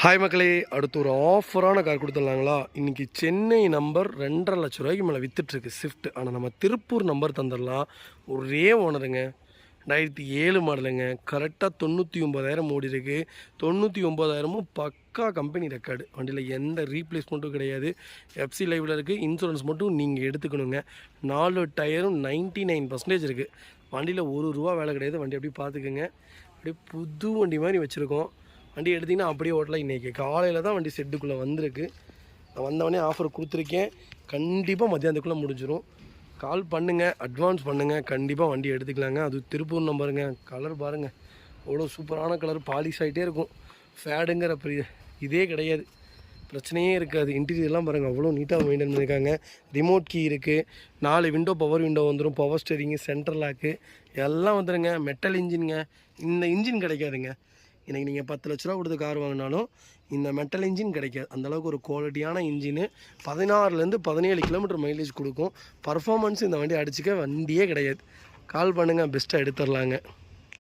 Hi மக்களே, அடுத்து ஒரு ஆஃபரான கார் கொடுத்துடலாங்களா? இன்றைக்கி சென்னை நம்பர் 2.5 லட்ச ரூபாய்க்கு மேலே விற்றுட்ருக்கு ஸ்விஃப்ட். ஆனால் நம்ம திருப்பூர் நம்பர் தந்துடலாம். ஒரே ஓனருங்க, 2007 மாடலுங்க. கரெக்டாக 99,000 ஓடி இருக்குது. 99,000 பக்கா கம்பெனி ரெக்கார்டு. வண்டியில் எந்த ரீப்ளேஸ்மெண்ட்டும் கிடையாது. எஃப்சி லைவில் இருக்குது. இன்சூரன்ஸ் மட்டும் நீங்கள் எடுத்துக்கணுங்க. 4 டயரும் 99% இருக்குது. வண்டியில் ₹1 வேலை கிடையாது. வண்டி அப்படியே பார்த்துக்குங்க. அப்படியே புது வண்டி மாதிரி வச்சுருக்கோம். வண்டி எடுத்திங்கன்னா அப்படியே ஓட்டலாம். இன்றைக்கி காலையில் தான் வண்டி செட்டுக்குள்ளே வந்திருக்கு. நான் வந்தவொடனே ஆஃபர் கொடுத்துருக்கேன். கண்டிப்பாக மத்தியானத்துக்குள்ளே முடிஞ்சிடும். கால் பண்ணுங்கள், அட்வான்ஸ் பண்ணுங்கள், கண்டிப்பாக வண்டி எடுத்துக்கலாங்க. அது திருப்பூர் நம்பருங்க. கலர் பாருங்கள், அவ்வளோ சூப்பரான கலர், பாலிஷ் ஆகிட்டே இருக்கும். ஃபேடுங்கிற இதே கிடையாது, பிரச்சனையே இருக்காது. இன்டீரியர்லாம் பாருங்கள், அவ்வளோ நீட்டாக மெயின்டைன் பண்ணியிருக்காங்க. ரிமோட் கீ இருக்குது. 4 விண்டோ பவர் விண்டோ வந்துடும். பவர் ஸ்டேரிங்கு, சென்ட்ரல் லாக்கு எல்லாம் வந்துடுங்க. மெட்டல் இன்ஜினுங்க. இந்த இன்ஜின் கிடைக்காதுங்க. இன்றைக்கி நீங்கள் 10 லட்ச ரூபா கொடுத்து கார் வாங்கினாலும் இந்த மெட்டல் இன்ஜின் கிடைக்காது. அந்தளவுக்கு ஒரு குவாலிட்டியான இன்ஜினு. 16லேருந்து 17 கிலோமீட்டர் மைலேஜ் கொடுக்கும். பர்ஃபார்மன்ஸ் இந்த வண்டி அடிச்சிக்க வண்டியே கிடையாது. கால் பண்ணுங்கள், பெஸ்ட்டாக எடுத்துடலாங்க.